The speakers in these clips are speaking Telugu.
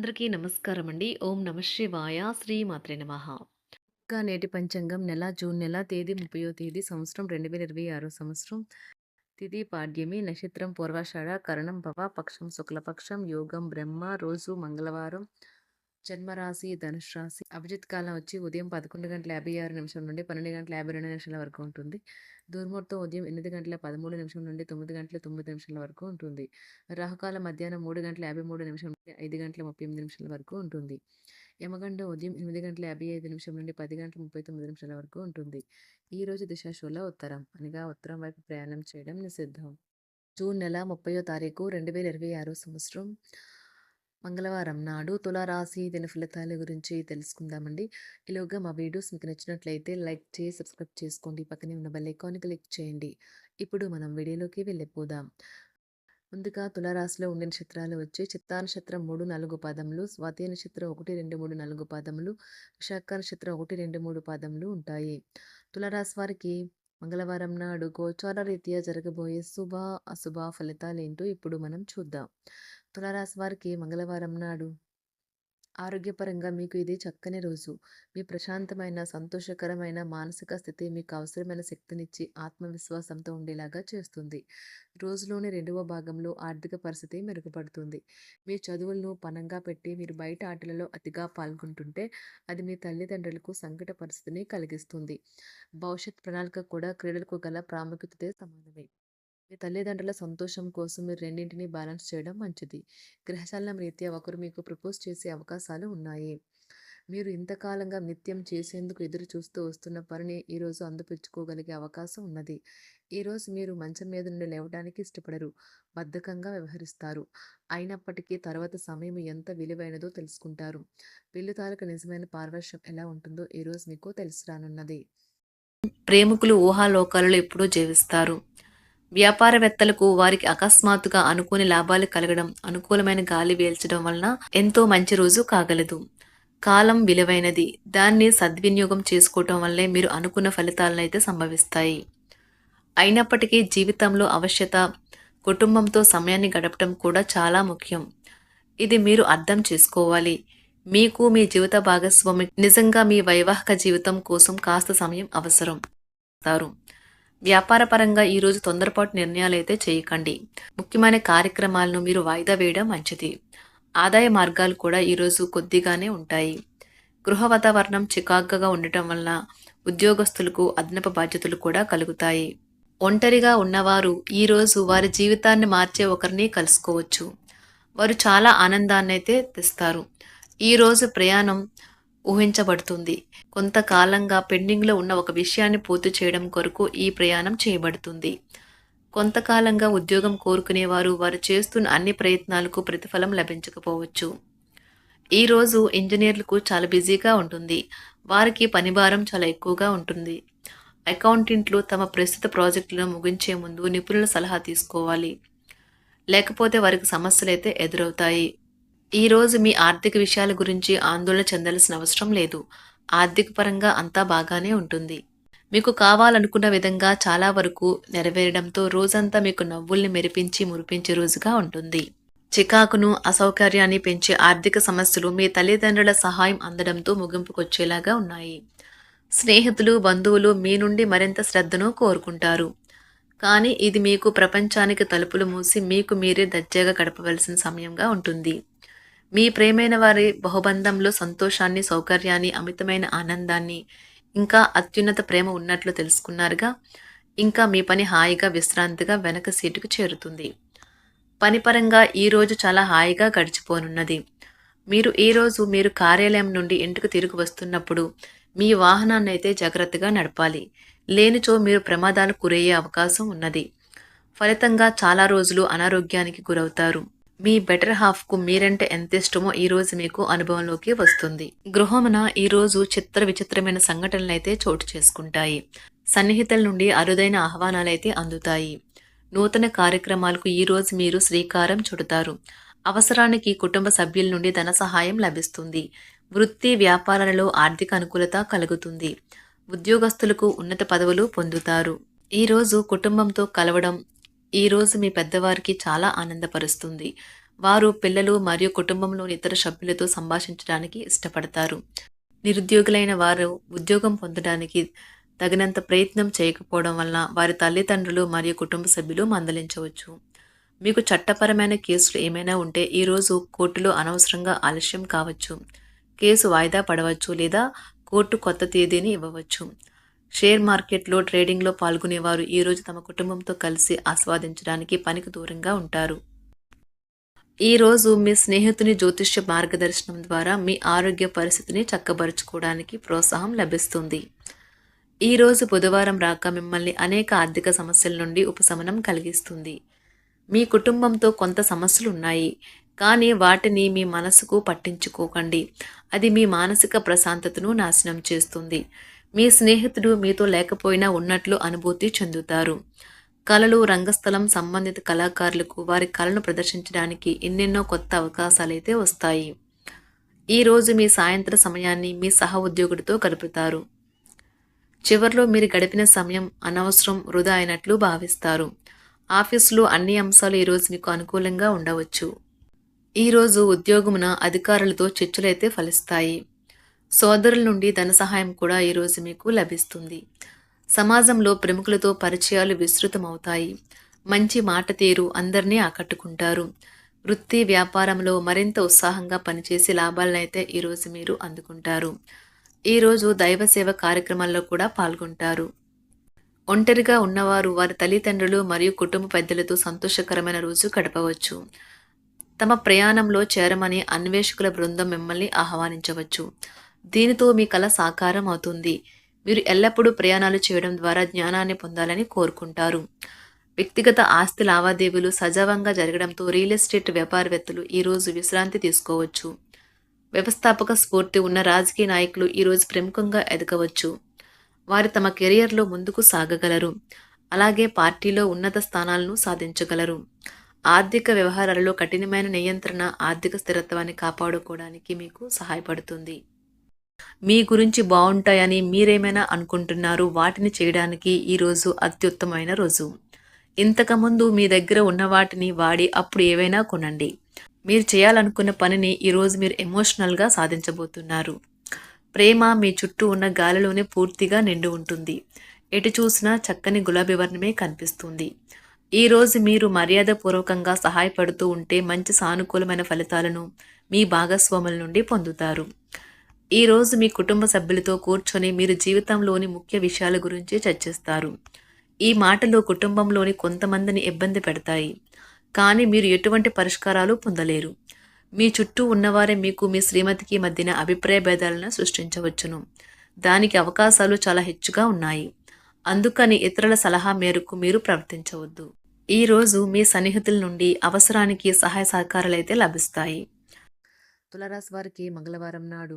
అందరికీ నమస్కారం అండి. ఓం నమః శివాయ. శ్రీ మాత్రే నమః. ఇంకా నేటి పంచాంగం నెల జూన్ నెల తేదీ 30వ తేదీ సంవత్సరం 2026 సంవత్సరం. తిథి పాడ్యమి, నక్షత్రం పూర్వాషాఢ, కరణం భవ, పక్షం శుక్లపక్షం, యోగం బ్రహ్మ, రోజు మంగళవారం, జన్మరాశి ధనుసు రాశి. అభిజిత్ కాలం వచ్చి ఉదయం 11:56 నుండి 12:52 వరకు ఉంటుంది. దుర్ముహూర్తం ఉదయం 8:13 నుండి 9:09 వరకు ఉంటుంది. రాహుకాలం మధ్యాహ్నం 3:53 నుండి 5:38 వరకు ఉంటుంది. యమగండం ఉదయం 8:55 నుండి 10:39 వరకు ఉంటుంది. ఈ రోజు దిశాశూల ఉత్తరం, అనగా ఉత్తరం వైపు ప్రయాణం చేయడం నిషిద్ధం. జూన్ నెల 30వ తారీఖు 2026 సంవత్సరం మంగళవారం నాడు తులారాశి దిన ఫలితాల గురించి తెలుసుకుందామండి. ఈలోగా మా వీడియోస్ మీకు నచ్చినట్లయితే లైక్ చేసి సబ్స్క్రైబ్ చేసుకోండి. పక్కనే ఉన్న బెల్ ఐకాన్ క్లిక్ చేయండి. ఇప్పుడు మనం వీడియోలోకి వెళ్ళిపోదాం. ముందుగా తులారాశిలో ఉండే నక్షత్రాలు వచ్చి చిత్తా నక్షత్రం 3, 4 పాదములు, స్వాతి నక్షత్రం 1, 2, 3, 4 పాదములు, విశాఖ నక్షత్రం 1, 2, 3 పాదములు ఉంటాయి. తులారాశి వారికి మంగళవారం నాడు గోచార రీత్యా జరగబోయే శుభ అశుభ ఫలితాలు ఏంటో ఇప్పుడు మనం చూద్దాం. తులారాశి వారికి మంగళవారం నాడు ఆరోగ్యపరంగా మీకు ఇది చక్కని రోజు. మీ ప్రశాంతమైన, సంతోషకరమైన మానసిక స్థితి మీకు అవసరమైన శక్తినిచ్చి ఆత్మవిశ్వాసంతో ఉండేలాగా చేస్తుంది. రోజులోని రెండవ భాగంలో ఆర్థిక పరిస్థితి మెరుగుపడుతుంది. మీ చదువులను పణంగా పెట్టి మీరు బయట ఆటలలో అతిగా పాల్గొంటుంటే అది మీ తల్లిదండ్రులకు సంకట పరిస్థితిని కలిగిస్తుంది. భవిష్యత్ ప్రణాళిక కూడా క్రీడలకు గల ప్రాముఖ్యతతో సమానమే. మీ తల్లిదండ్రుల సంతోషం కోసం మీరు రెండింటినీ బ్యాలెన్స్ చేయడం మంచిది. గ్రహచాలనం రీత్యా ఒకరు మీకు ప్రపోజ్ చేసే అవకాశాలు ఉన్నాయి. మీరు ఇంతకాలంగా నిత్యం చేసేందుకు ఎదురు చూస్తూ వస్తున్న పనిని ఈరోజు అందిపుచ్చుకోగలిగే అవకాశం ఉన్నది. ఈరోజు మీరు మంచం మీద నుండి లేవడానికి ఇష్టపడరు, బద్ధకంగా వ్యవహరిస్తారు. అయినప్పటికీ తర్వాత సమయం ఎంత విలువైనదో తెలుసుకుంటారు. పెళ్లి తాలూకు నిజమైన పారవశ్యం ఎలా ఉంటుందో ఈరోజు మీకు తెలిసి రానున్నది. ప్రేమికులు ఊహాలోకాలలో ఎప్పుడూ జీవిస్తారు. వ్యాపారవేత్తలకు వారికి అకస్మాత్తుగా అనుకోని లాభాలు కలగడం, అనుకూలమైన గాలి వీల్చడం వలన ఎంతో మంచి రోజు కాగలదు. కాలం విలువైనది. దాన్ని సద్వినియోగం చేసుకోవటం వల్లే మీరు అనుకున్న ఫలితాలనైతే సంభవిస్తాయి. అయినప్పటికీ జీవితంలో అవశ్యత, కుటుంబంతో సమయాన్ని గడపడం కూడా చాలా ముఖ్యం. ఇది మీరు అర్థం చేసుకోవాలి. మీకు మీ జీవిత భాగస్వామి నిజంగా మీ వైవాహిక జీవితం కోసం కాస్త సమయం అవసరం. వ్యాపారపరంగా ఈరోజు తొందరపాటు నిర్ణయాలైతే చేయకండి. ముఖ్యమైన కార్యక్రమాలను మీరు వాయిదా వేయడం మంచిది. ఆదాయ మార్గాలు కూడా ఈరోజు కొద్దిగానే ఉంటాయి. గృహ వాతావరణం చికాకుగా ఉండటం వల్ల ఉద్యోగస్తులకు అదనపు బాధ్యతలు కూడా కలుగుతాయి. ఒంటరిగా ఉన్నవారు ఈరోజు వారి జీవితాన్ని మార్చే ఒకరిని కలుసుకోవచ్చు. వారు చాలా ఆనందాన్ని అయితే తెస్తారు. ఈరోజు ప్రయాణం ఊహించబడుతుంది. కొంతకాలంగా పెండింగ్లో ఉన్న ఒక విషయాన్ని పూర్తి చేయడం కొరకు ఈ ప్రయాణం చేయబడుతుంది. కొంతకాలంగా ఉద్యోగం కోరుకునేవారు వారు చేస్తున్న అన్ని ప్రయత్నాలకు ప్రతిఫలం లభించకపోవచ్చు. ఈరోజు ఇంజనీర్లకు చాలా బిజీగా ఉంటుంది. వారికి పనిభారం చాలా ఎక్కువగా ఉంటుంది. అకౌంటెంట్లు తమ ప్రస్తుత ప్రాజెక్టులను ముగించే ముందు నిపుణుల సలహా తీసుకోవాలి. లేకపోతే వారికి సమస్యలు అయితే ఎదురవుతాయి. ఈరోజు మీ ఆర్థిక విషయాల గురించి ఆందోళన చెందాల్సిన అవసరం లేదు. ఆర్థిక పరంగా అంతా బాగానే ఉంటుంది. మీకు కావాలనుకున్న విధంగా చాలా వరకు నెరవేరడంతో రోజంతా మీకు నవ్వుల్ని మెరిపించి మురిపించే రోజుగా ఉంటుంది. చికాకును, అసౌకర్యాన్ని పెంచే ఆర్థిక సమస్యలు మీ తల్లిదండ్రుల సహాయం అందడంతో ముగింపుకొచ్చేలాగా ఉన్నాయి. స్నేహితులు, బంధువులు మీ నుండి మరింత శ్రద్ధను కోరుకుంటారు. కానీ ఇది మీకు ప్రపంచానికి తలుపులు మూసి మీకు మీరే దర్జాగా గడపవలసిన సమయంగా ఉంటుంది. మీ ప్రేమైన వారి బహుబంధంలో సంతోషాన్ని, సౌకర్యాన్ని, అమితమైన ఆనందాన్ని, ఇంకా అత్యున్నత ప్రేమ ఉన్నట్లు తెలుసుకున్నారుగా. ఇంకా మీ పని హాయిగా, విశ్రాంతిగా వెనక సీటుకు చేరుతుంది. పనిపరంగా ఈరోజు చాలా హాయిగా గడిచిపోనున్నది. మీరు కార్యాలయం నుండి ఇంటికి తిరిగి వస్తున్నప్పుడు మీ వాహనాన్ని అయితే జాగ్రత్తగా నడపాలి. లేనిచో మీరు ప్రమాదాలకు గురయ్యే అవకాశం ఉన్నది. ఫలితంగా చాలా రోజులు అనారోగ్యానికి గురవుతారు. మీ బెటర్ హాఫ్కు మీరంటే ఎంత ఇష్టమో ఈరోజు మీకు అనుభవంలోకి వస్తుంది. గృహమున ఈరోజు విచిత్రమైన సంఘటనలైతే చోటు చేసుకుంటాయి. సన్నిహితుల నుండి అరుదైన ఆహ్వానాలైతే అందుతాయి. నూతన కార్యక్రమాలకు ఈరోజు మీరు శ్రీకారం చుడతారు. అవసరానికి కుటుంబ సభ్యుల నుండి ధన సహాయం లభిస్తుంది. వృత్తి వ్యాపారాలలో ఆర్థిక అనుకూలత కలుగుతుంది. ఉద్యోగస్తులకు ఉన్నత పదవులు పొందుతారు. ఈరోజు కుటుంబంతో కలవడం ఈరోజు మీ పెద్దవారికి చాలా ఆనందపరుస్తుంది. వారు పిల్లలు మరియు కుటుంబంలోని ఇతర సభ్యులతో సంభాషించడానికి ఇష్టపడతారు. నిరుద్యోగులైన వారు ఉద్యోగం పొందడానికి తగినంత ప్రయత్నం చేయకపోవడం వలన వారి తల్లిదండ్రులు మరియు కుటుంబ సభ్యులు మందలించవచ్చు. మీకు చట్టపరమైన కేసులు ఏమైనా ఉంటే ఈరోజు కోర్టులో అనవసరంగా ఆలస్యం కావచ్చు. కేసు వాయిదా పడవచ్చు లేదా కోర్టు కొత్త తేదీని ఇవ్వవచ్చు. షేర్ మార్కెట్లో ట్రేడింగ్లో పాల్గొనేవారు ఈరోజు తమ కుటుంబంతో కలిసి ఆస్వాదించడానికి పనికి దూరంగా ఉంటారు. ఈరోజు మీ స్నేహితుని జ్యోతిష్య మార్గదర్శనం ద్వారా మీ ఆరోగ్య పరిస్థితిని చక్కబరుచుకోవడానికి ప్రోత్సాహం లభిస్తుంది. ఈరోజు బుధవారం రాక మిమ్మల్ని అనేక ఆర్థిక సమస్యల నుండి ఉపశమనం కలిగిస్తుంది. మీ కుటుంబంతో కొంత సమస్యలు ఉన్నాయి, కానీ వాటిని మీ మనసుకు పట్టించుకోకండి. అది మీ మానసిక ప్రశాంతతను నాశనం చేస్తుంది. మీ స్నేహితుడు మీతో లేకపోయినా ఉన్నట్లు అనుభూతి చెందుతారు. కళలు, రంగస్థలం సంబంధిత కళాకారులకు వారి కళను ప్రదర్శించడానికి ఎన్నెన్నో కొత్త అవకాశాలైతే వస్తాయి. ఈరోజు మీ సాయంత్ర సమయాన్ని మీ సహ ఉద్యోగుడితో గడుపుతారు. చివర్లో మీరు గడిపిన సమయం అనవసరం, వృధా అయినట్లు భావిస్తారు. ఆఫీసులో అన్ని అంశాలు ఈరోజు మీకు అనుకూలంగా ఉండవచ్చు. ఈరోజు ఉద్యోగమున అధికారులతో చర్చలైతే ఫలిస్తాయి. సోదరుల నుండి ధన సహాయం కూడా ఈరోజు మీకు లభిస్తుంది. సమాజంలో ప్రముఖులతో పరిచయాలు విస్తృతమవుతాయి. మంచి మాట తీరు అందరినీ ఆకట్టుకుంటారు. వృత్తి వ్యాపారంలో మరింత ఉత్సాహంగా పనిచేసి లాభాలనైతే ఈరోజు మీరు అందుకుంటారు. ఈరోజు దైవ సేవ కార్యక్రమాల్లో కూడా పాల్గొంటారు. ఒంటరిగా ఉన్నవారు వారి తల్లిదండ్రులు మరియు కుటుంబ పెద్దలతో సంతోషకరమైన రోజు గడపవచ్చు. తమ ప్రయాణంలో చేరమని అన్వేషకుల బృందం మిమ్మల్ని ఆహ్వానించవచ్చు. దీనితో మీ కల సాకారం అవుతుంది. మీరు ఎల్లప్పుడూ ప్రయాణాలు చేయడం ద్వారా జ్ఞానాన్ని పొందాలని కోరుకుంటారు. వ్యక్తిగత ఆస్తి లావాదేవీలు సజావంగా జరగడంతో రియల్ ఎస్టేట్ వ్యాపారవేత్తలు ఈరోజు విశ్రాంతి తీసుకోవచ్చు. వ్యవస్థాపక స్ఫూర్తి ఉన్న రాజకీయ నాయకులు ఈరోజు ప్రముఖంగా ఎదగవచ్చు. వారు తమ కెరియర్లో ముందుకు సాగగలరు. అలాగే పార్టీలో ఉన్నత స్థానాలను సాధించగలరు. ఆర్థిక వ్యవహారాలలో కఠినమైన నియంత్రణ ఆర్థిక స్థిరత్వాన్ని కాపాడుకోవడానికి మీకు సహాయపడుతుంది. మీ గురించి బాగుంటాయని మీరేమైనా అనుకుంటున్నారు, వాటిని చేయడానికి ఈరోజు అత్యుత్తమైన రోజు. ఇంతకుముందు మీ దగ్గర ఉన్న వాటిని వాడి అప్పుడు ఏవైనా కొనండి. మీరు చేయాలనుకున్న పనిని ఈరోజు మీరు ఎమోషనల్గా సాధించబోతున్నారు. ప్రేమ మీ చుట్టూ ఉన్న గాలిలోనే పూర్తిగా నిండి ఉంటుంది. ఎటు చూసినా చక్కని గులాబీ వర్ణమే కనిపిస్తుంది. ఈరోజు మీరు మర్యాదపూర్వకంగా సహాయపడుతూ ఉంటే మంచి సానుకూలమైన ఫలితాలను మీ భాగస్వాముల నుండి పొందుతారు. ఈరోజు మీ కుటుంబ సభ్యులతో కూర్చొని మీరు జీవితంలోని ముఖ్య విషయాల గురించి చర్చిస్తారు. ఈ మాటలు కుటుంబంలోని కొంతమందిని ఇబ్బంది పెడతాయి, కానీ మీరు ఎటువంటి పరిష్కారాలు పొందలేరు. మీ చుట్టూ ఉన్నవారే మీకు మీ శ్రీమతికి మధ్యన అభిప్రాయ భేదాలను సృష్టించవచ్చును. దానికి అవకాశాలు చాలా హెచ్చుగా ఉన్నాయి. అందుకని ఇతరుల సలహా మేరకు మీరు ప్రవర్తించవద్దు. ఈరోజు మీ సన్నిహితుల నుండి అవసరానికి సహాయ సహకారాలైతే లభిస్తాయి. తులారాశి వారికి మంగళవారం నాడు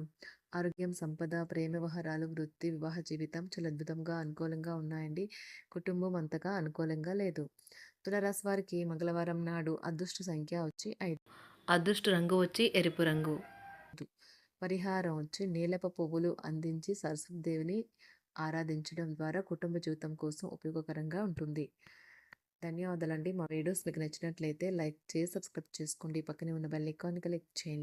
ఆరోగ్యం, సంపద, ప్రేమ వ్యవహారాలు, వృత్తి, వివాహ జీవితం చాలా అద్భుతంగా అనుకూలంగా ఉన్నాయండి. కుటుంబం అంతగా అనుకూలంగా లేదు. తులారాశి వారికి మంగళవారం నాడు అదృష్ట సంఖ్య వచ్చి 5. అదృష్ట రంగు వచ్చి ఎరుపు రంగు. పరిహారం వచ్చి నీలప పువ్వులు అందించి సరస్వతీదేవిని ఆరాధించడం ద్వారా కుటుంబ జీవితం కోసం ఉపయోగకరంగా ఉంటుంది. ధన్యవాదాలండి. మా వీడియోస్ మీకు నచ్చినట్లయితే లైక్ చేసి సబ్స్క్రైబ్ చేసుకోండి. పక్కనే ఉన్న బెల్ ఐకాన్ క్లిక్ చేయండి.